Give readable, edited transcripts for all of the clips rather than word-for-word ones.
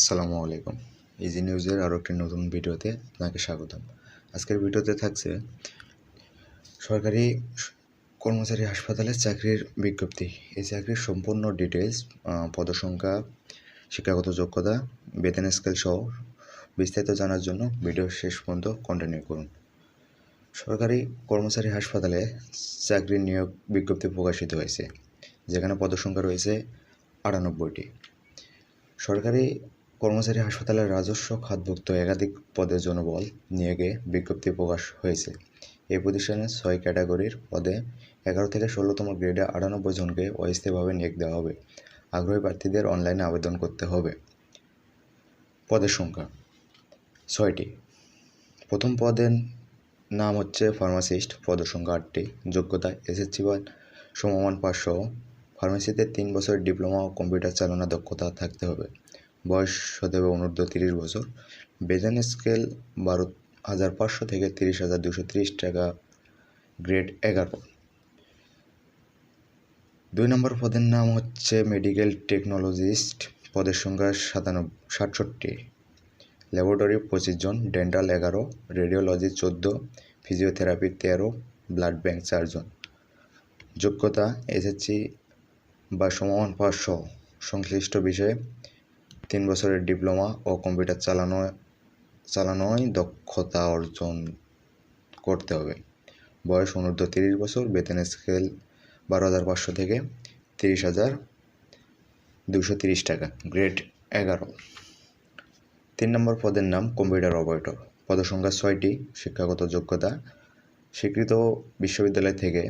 আসসালামু আলাইকুম। ইজি নিউজের আরও একটি নতুন ভিডিওতে আপনাকে স্বাগতম। আজকের ভিডিওতে থাকছে সরকারি কর্মচারী হাসপাতালের চাকরির বিজ্ঞপ্তি। এই চাকরির সম্পূর্ণ ডিটেলস, পদসংখ্যা, শিক্ষাগত যোগ্যতা, বেতন স্কেল সহ বিস্তারিত জানার জন্য ভিডিও শেষ পর্যন্ত কন্টিনিউ করুন। সরকারি কর্মচারী হাসপাতালে চাকরির নিয়োগ বিজ্ঞপ্তি প্রকাশিত হয়েছে, যেখানে পদসংখ্যা রয়েছে ৯৮টি। সরকারি কর্মচারী হাসপাতালের রাজস্ব খাতভুক্ত একাধিক পদের জনবল নিয়োগে বিজ্ঞপ্তি প্রকাশ হয়েছে। এই প্রতিষ্ঠানে 6 ক্যাটাগরির পদে 11 থেকে 16তম গ্রেডে 98 জনকে অস্থায়ীভাবে নিয়োগ দেওয়া হবে। আগ্রহী প্রার্থীদের অনলাইনে আবেদন করতে হবে। পদের সংখ্যা 6টি। প্রথম পদের নাম হচ্ছে ফার্মাসিস্ট, পদের সংখ্যা 8টি। যোগ্যতা এসএসসি বা সমমান পাস সহ ফার্মেসিতে 3 বছরের ডিপ্লোমা ও কম্পিউটার চালানোর দক্ষতা থাকতে হবে। বয়স হতে হবে অনূর্ধ্ব 30 বছর। বেতন স্কেল 12,500 থেকে 30,230 টাকা, গ্রেড 11। 2 নম্বর পদের নাম হচ্ছে মেডিকেল টেকনোলজিস্ট, পদের সংখ্যা 67টি। ল্যাবরেটরি 25 জন, dental 11, radiology 14, physiotherapy 13, blood bank 4 জন। যোগ্যতা এসএসসি বা সমমান পাস সহ সংশ্লিষ্ট বিষয়ে 3 বছরের ডিপ্লোমা ও কম্পিউটার চালানোয় দক্ষতা অর্জন করতে হবে। বয়স অনূর্ধ্ব 30 বছর। বেতন স্কেল 12,500 থেকে 30,230 টাকা, গ্রেড 11। 3 নম্বর পদের নাম কম্পিউটার অপারেটর, পদসংখ্যা 6টি। শিক্ষাগত যোগ্যতা স্বীকৃত বিশ্ববিদ্যালয় থেকে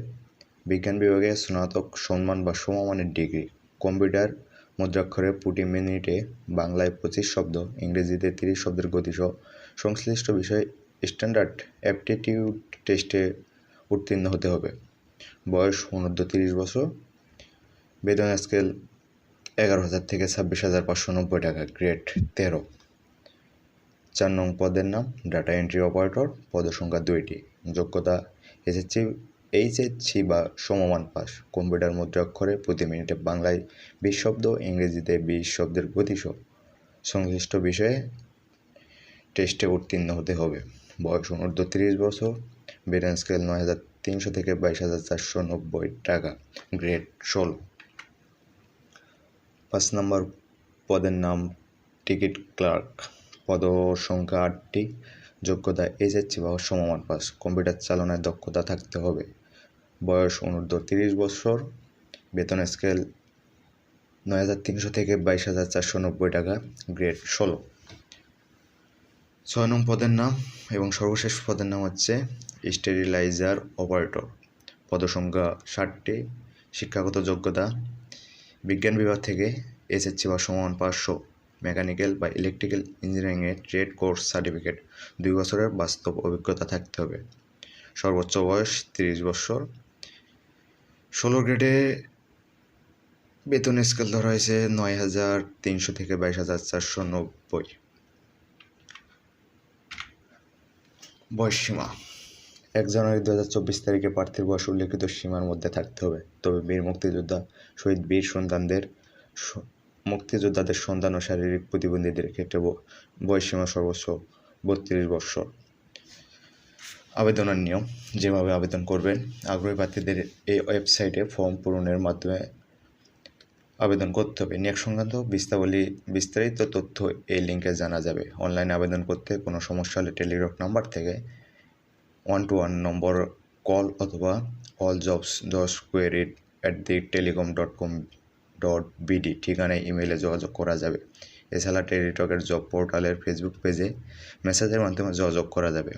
বিজ্ঞান বিভাগে স্নাতক সম্মান বা সমমানের ডিগ্রি, কম্পিউটার মুদ্রাক্ষরে প্রতি মিনিটে বাংলায় 25 শব্দ, ইংরেজিতে 30 শব্দের গতিসহ সংশ্লিষ্ট বিষয়ে স্ট্যান্ডার্ড অ্যাপটিটিউড টেস্টে উত্তীর্ণ হতে হবে। বয়স অনূর্ধ্ব 30 বছর। বেতন স্কেল 11,000 থেকে 26,590 টাকা, গ্রেড 13। 4 নং পদের নাম ডাটা এন্ট্রি অপারেটর, পদসংখ্যা 2টি। যোগ্যতা এইচএসসি বা সমমান পাস, কম্পিউটার মুদ্রাক্ষরে প্রতি মিনিটে বাংলায় 20 শব্দ, ইংরেজিতে 20 শব্দের গতিসহ সংশ্লিষ্ট বিষয়ে টেস্টে উত্তীর্ণ হতে হবে। বয়স অনূর্ধ্ব 30 বছর। বেতন স্কেল 9,300 থেকে 22,490 টাকা, গ্রেড 16। 5 নম্বর পদের নাম টিকিট ক্লার্ক, পদসংখ্যা 8টি। যোগ্যতা এসএসসি বা সমমান পাস, কম্পিউটার চালনায় দক্ষতা থাকতে হবে। বয়স অনূর্ধ্ব 30 বছর। বেতন স্কেল 9,300 থেকে 22,490 টাকা, গ্রেড 16। 6 নং পদের নাম এবং সর্বশেষ পদের নাম হচ্ছে স্টেরিলাইজার অপারেটর, পদসংখ্যা 60টি। শিক্ষাগত যোগ্যতা বিজ্ঞান বিভাগ থেকে এসএসসি বা সমমান পাস সহ মেকানিক্যাল বা ইলেকট্রিক্যাল ইঞ্জিনিয়ারিংয়ের ট্রেড কোর্স সার্টিফিকেট, 2 বছরের বাস্তব অভিজ্ঞতা থাকতে হবে। সর্বোচ্চ বয়স 30 বছর। 16 গ্রেডে বেতন স্কেল ধরা হয়েছে 9,300 থেকে 22,490। বয়স সীমা 1 জানুয়ারি 2024 তারিখে প্রার্থীর বয়স উল্লেখিত সীমার মধ্যে থাকতে হবে। তবে বীর মুক্তিযোদ্ধা, শহীদ বীর মুক্তিযোদ্ধাদের সন্তান ও শারীরিক প্রতিবন্ধীদের ক্ষেত্রে বয়সসীমা সর্বোচ্চ 32 বছর। আবেদনের নিয়ম, যেভাবে আবেদন করবেন, আগ্রহী প্রার্থীদের এই ওয়েবসাইটে ফর্ম পূরণের মাধ্যমে আবেদন করতে হবে। নিয়োগ সংক্রান্ত বিস্তারিত তথ্য এই লিঙ্কে জানা যাবে। অনলাইনে আবেদন করতে কোনো সমস্যা হলে টেলিগ্রাম নাম্বার থেকে 121 নম্বর কল অথবা alljobs.query@telecom.com.bd ঠিকানায় ইমেইলে যোগাযোগ করা যাবে। এছাড়া টেলিটকের জব পোর্টালের ফেসবুক পেজে মেসেজের মাধ্যমে যোগাযোগ করা যাবে।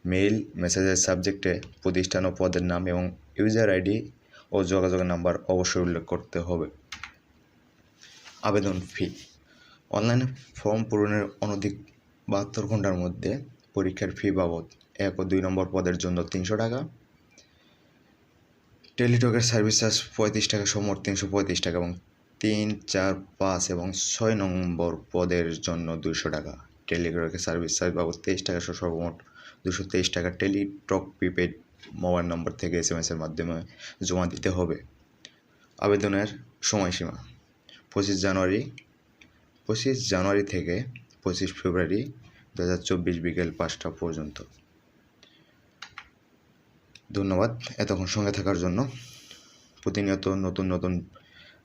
মেইল মেসেজের সাবজেক্টে প্রতিষ্ঠান ও পদের নাম এবং ইউজার আইডি ও যোগাযোগের নাম্বার অবশ্যই উল্লেখ করতে হবে। আবেদন ফি, অনলাইনে ফর্ম পূরণের অনধিক 72 ঘন্টার মধ্যে পরীক্ষার ফি বাবদ 1 ও 2 নম্বর পদের জন্য 300 টাকা, টেলিটকের সার্ভিস চার্জ 35 টাকা, মোট 335 টাকা এবং 3, 4, 5 এবং 6 নম্বর পদের জন্য 200 টাকা। টেলিটকের সার্ভিস চার্জ বাবদ 23 টাকা সর্বমোট 223 টাকা টেলিটক প্রিপেড মোবাইল নম্বর থেকে SMS-এর মাধ্যমে জমা দিতে হবে। আবেদনের সময়সীমা 25 জানুয়ারি জানুয়ারি থেকে 25 ফেব্রুয়ারি 2024 বিকেল 5টা পর্যন্ত। ধন্যবাদ এতক্ষণ সঙ্গে থাকার জন্য। প্রতিনিয়ত নতুন নতুন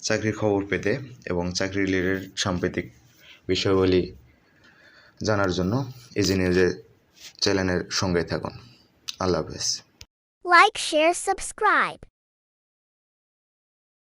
চাকরির খবর পেতে এবং চাকরি রিলেটেড সাম্প্রতিক বিষয়াবলী জানার জন্য ইজি নিউজের চ্যানেলের সঙ্গে থাকুন। আল্লাহ হাফেজ। Like, share, subscribe.